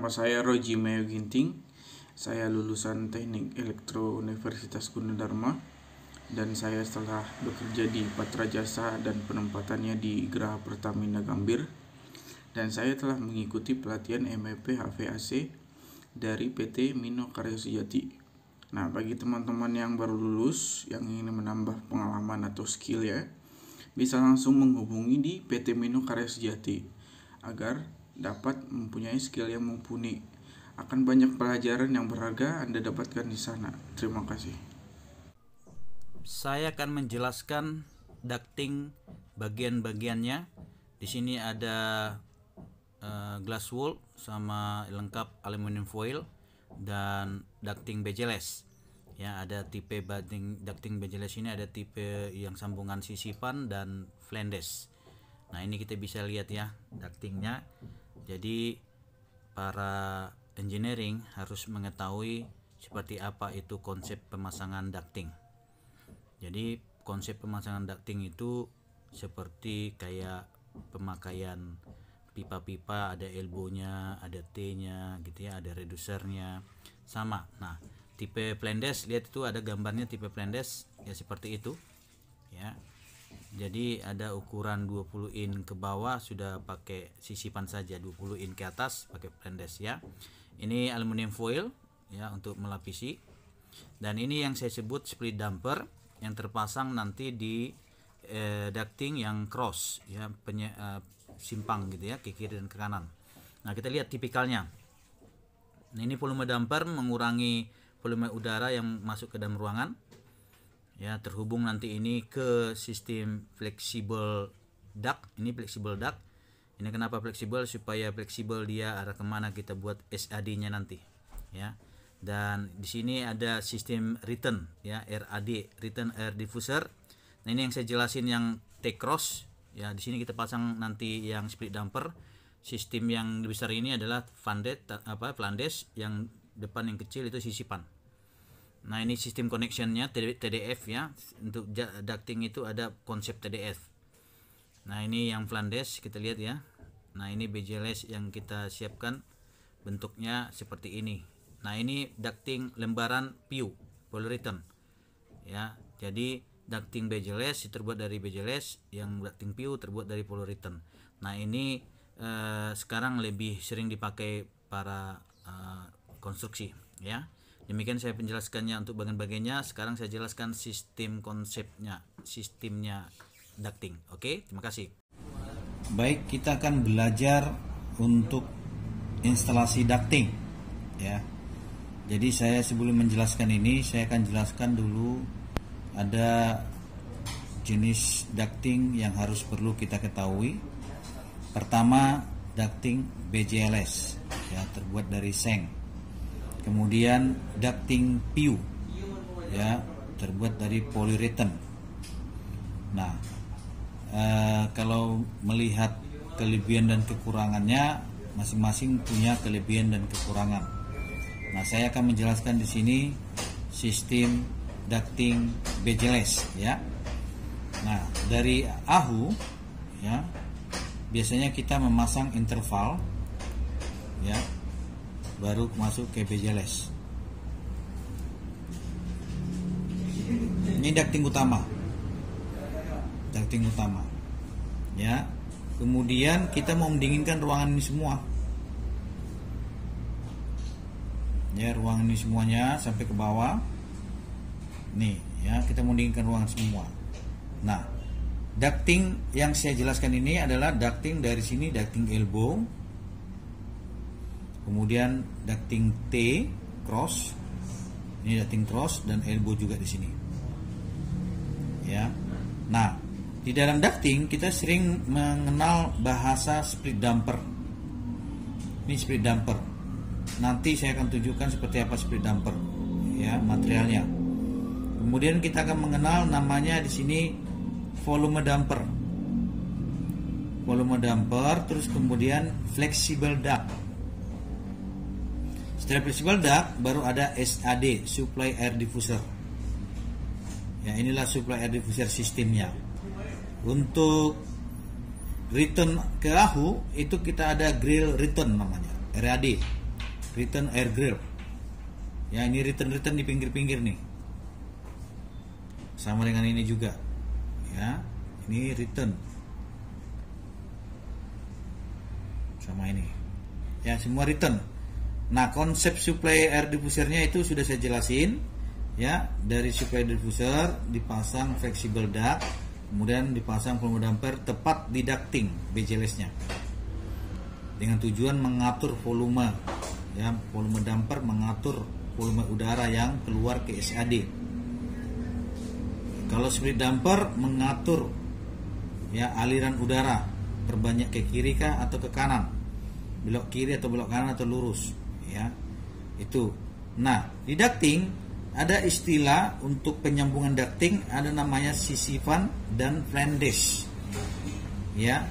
Nama saya Roji Mayo Ginting. Saya lulusan Teknik Elektro Universitas Gunadarma dan saya setelah bekerja di Patra Jasa dan penempatannya di Geraha Pertamina Gambir, dan saya telah mengikuti pelatihan MEP HVAC dari PT Mino Karya Sejati. Nah, bagi teman-teman yang baru lulus yang ingin menambah pengalaman atau skill ya, bisa langsung menghubungi di PT Mino Karya Sejati agar dapat mempunyai skill yang mumpuni. Akan banyak pelajaran yang berharga Anda dapatkan di sana. Terima kasih. Saya akan menjelaskan ducting bagian-bagiannya. Di sini ada glass wool sama lengkap aluminium foil dan ducting bejeles. Ya, ada tipe ducting bejeles ini, ada tipe yang sambungan sisipan dan flandes. Nah, ini kita bisa lihat ya ductingnya. Jadi para engineering harus mengetahui seperti apa itu konsep pemasangan ducting. Jadi konsep pemasangan ducting itu seperti kayak pemakaian pipa-pipa, ada elbownya, ada T-nya gitu ya, ada reducernya sama. Nah, tipe flandes, lihat itu ada gambarnya tipe flandes ya, seperti itu ya. Jadi ada ukuran 20 in ke bawah sudah pakai sisipan saja, 20 in ke atas pakai flandes ya. Ini aluminium foil ya untuk melapisi. Dan ini yang saya sebut split damper yang terpasang nanti di ducting yang cross ya, simpang gitu ya, ke kiri dan ke kanan. Nah, kita lihat tipikalnya. Nah, ini volume damper mengurangi volume udara yang masuk ke dalam ruangan. Ya, terhubung nanti ini ke sistem flexible duct. Ini flexible duct. Ini kenapa fleksibel? Supaya fleksibel dia arah kemana kita buat SAD-nya nanti. Ya. Dan di sini ada sistem return ya, RAD, return air diffuser. Nah, ini yang saya jelasin yang T-cross. Ya, di sini kita pasang nanti yang split damper. Sistem yang besar ini adalah flandes, yang depan yang kecil itu sisipan. Nah, ini sistem connectionnya TDF ya. Untuk ducting itu ada konsep TDF. Nah, ini yang flandes kita lihat ya. Nah, ini bejeles yang kita siapkan, bentuknya seperti ini. Nah, ini ducting lembaran PU polyurethane ya. Jadi ducting bejeles terbuat dari bejeles, yang ducting PU terbuat dari polyurethane. Nah, ini sekarang lebih sering dipakai para konstruksi ya. Demikian saya penjelaskannya untuk bagian-bagiannya. Sekarang saya jelaskan sistem konsepnya, sistemnya ducting. Oke, terima kasih. Baik, kita akan belajar untuk instalasi ducting ya. Jadi saya sebelum menjelaskan ini, saya akan jelaskan dulu ada jenis ducting yang harus perlu kita ketahui. Pertama, ducting BJLS ya, terbuat dari seng. Kemudian ducting PU ya, terbuat dari polyurethane. Nah, kalau melihat kelebihan dan kekurangannya, masing-masing punya kelebihan dan kekurangan. Nah, saya akan menjelaskan di sini sistem ducting bejeles ya. Nah, dari AHU ya, biasanya kita memasang interval ya, baru masuk ke bejeles. Ini ducting utama. Ducting utama. Ya. Kemudian kita mau mendinginkan ruangan ini semua. Ya, ruangan ini semuanya sampai ke bawah. Nih, ya, kita mau mendinginkan ruangan semua. Nah, ducting yang saya jelaskan ini adalah ducting dari sini, ducting elbow. Kemudian ducting T cross, ini ducting cross dan elbow juga di sini. Ya, nah di dalam ducting kita sering mengenal bahasa split damper. Ini split damper. Nanti saya akan tunjukkan seperti apa split damper, ya, materialnya. Kemudian kita akan mengenal namanya di sini volume damper. Volume damper, terus kemudian flexible duct. Setelah flexible duct baru ada SAD, supply air diffuser. Ya, inilah supply air diffuser sistemnya. Untuk return ke AHU itu kita ada grill return namanya, RAD. return air grill. Ya, ini return di pinggir-pinggir nih. Sama dengan ini juga. Ya, ini return. Sama ini. Ya, semua return. Nah, konsep supply air diffusernya itu sudah saya jelasin. Ya, dari supply diffuser dipasang flexible duct, kemudian dipasang volume damper tepat di ducting BJLS-nya. Dengan tujuan mengatur volume. Ya, volume damper mengatur volume udara yang keluar ke SAD. Kalau split damper mengatur ya aliran udara, perbanyak ke kiri kah atau ke kanan, belok kiri atau belok kanan atau lurus, ya itu. Nah, di ducting ada istilah untuk penyambungan ducting, ada namanya sisipan dan flandes. Ya,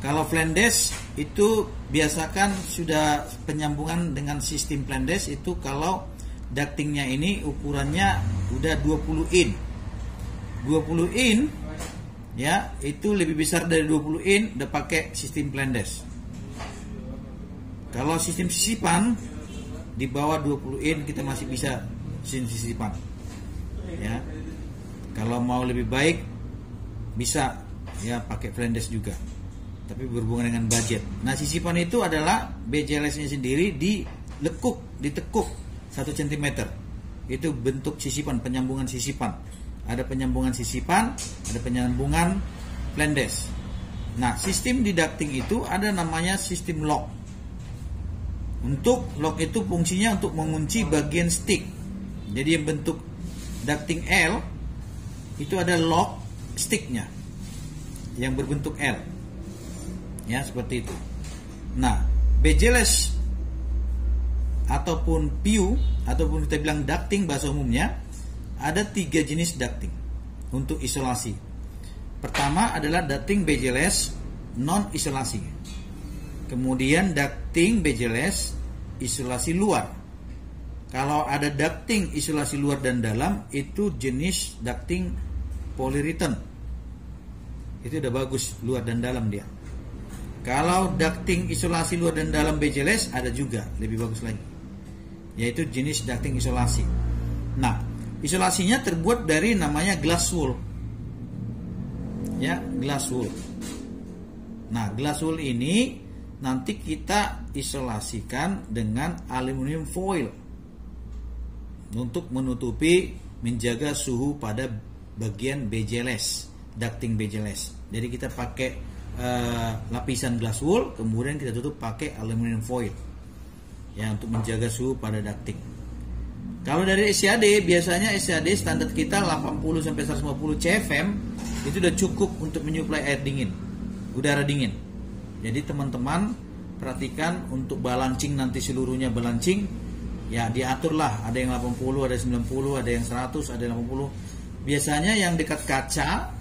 kalau flandes itu biasakan sudah penyambungan dengan sistem flandes itu kalau ductingnya ini ukurannya udah 20 in. 20 in ya, itu lebih besar dari 20 in udah pakai sistem flandes. Kalau sistem sisipan di bawah 20 in kita masih bisa sistem sisipan. Ya. Kalau mau lebih baik bisa ya pakai flandes juga. Tapi berhubungan dengan budget. Nah, sisipan itu adalah BJLS-nya sendiri ditekuk 1 cm. Itu bentuk sisipan, penyambungan sisipan. Ada penyambungan sisipan, ada penyambungan flandes. Nah, sistem di ducting itu ada namanya sistem lock. Untuk lock itu fungsinya untuk mengunci bagian stick. Jadi yang bentuk ducting L itu ada lock sticknya yang berbentuk L. Ya, seperti itu. Nah, BJLS ataupun PU ataupun kita bilang ducting bahasa umumnya, ada 3 jenis ducting untuk isolasi. Pertama adalah ducting BJLS non isolasi. Kemudian ducting BJLS isolasi luar. Kalau ada ducting isolasi luar dan dalam, itu jenis ducting polyreturn. Itu udah bagus, luar dan dalam dia. Kalau ducting isolasi luar dan dalam BJLS ada juga, lebih bagus lagi, yaitu jenis ducting isolasi. Nah, isolasinya terbuat dari namanya glass wool. Ya, glass wool. Nah, glass wool ini nanti kita isolasikan dengan aluminium foil untuk menutupi, menjaga suhu pada bagian BJLS, ducting BJLS. Jadi kita pakai lapisan glass wool, kemudian kita tutup pakai aluminium foil ya untuk menjaga suhu pada ducting. Kalau dari SAD, biasanya SAD standar kita 80 sampai 150 CFM itu sudah cukup untuk menyuplai air dingin, udara dingin. Jadi teman-teman perhatikan untuk balancing, nanti seluruhnya balancing ya diaturlah, ada yang 80, ada yang 90, ada yang 100, ada yang 80. Biasanya yang dekat kaca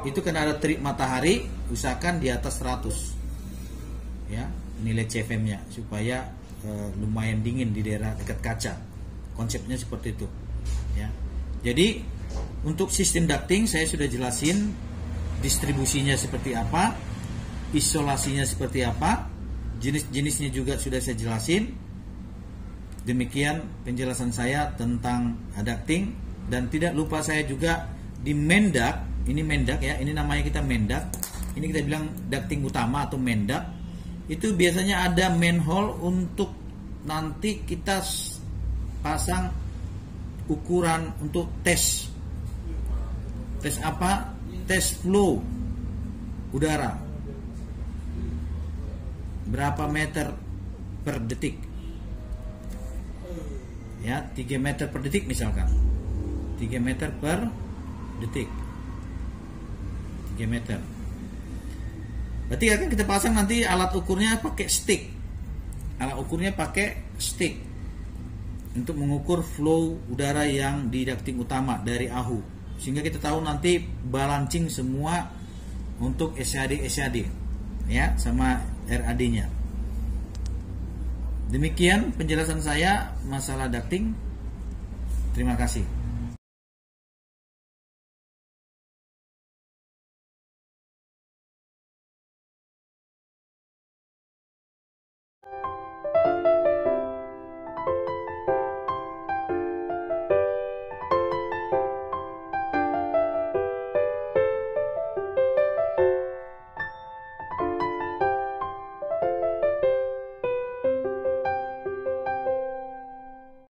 itu karena ada terik matahari, usahakan di atas 100 ya nilai CFM-nya supaya lumayan dingin di daerah dekat kaca. Konsepnya seperti itu ya. Jadi untuk sistem ducting saya sudah jelasin distribusinya seperti apa, isolasinya seperti apa, jenis-jenisnya juga sudah saya jelasin. Demikian penjelasan saya tentang ducting. Dan tidak lupa saya juga di main duct. Ini main duct ya, ini namanya kita main duct. Ini kita bilang ducting utama atau main duct. Itu biasanya ada manhole untuk nanti kita pasang ukuran untuk tes. Tes apa? Tes flow udara. Berapa meter per detik? Ya, 3 meter per detik misalkan. 3 meter per detik. 3 meter. Berarti akan kita pasang nanti alat ukurnya pakai stick. Alat ukurnya pakai stick untuk mengukur flow udara yang di ducting utama dari AHU, sehingga kita tahu nanti balancing semua untuk SAD ya sama RAD-nya. Demikian penjelasan saya masalah ducting. Terima kasih.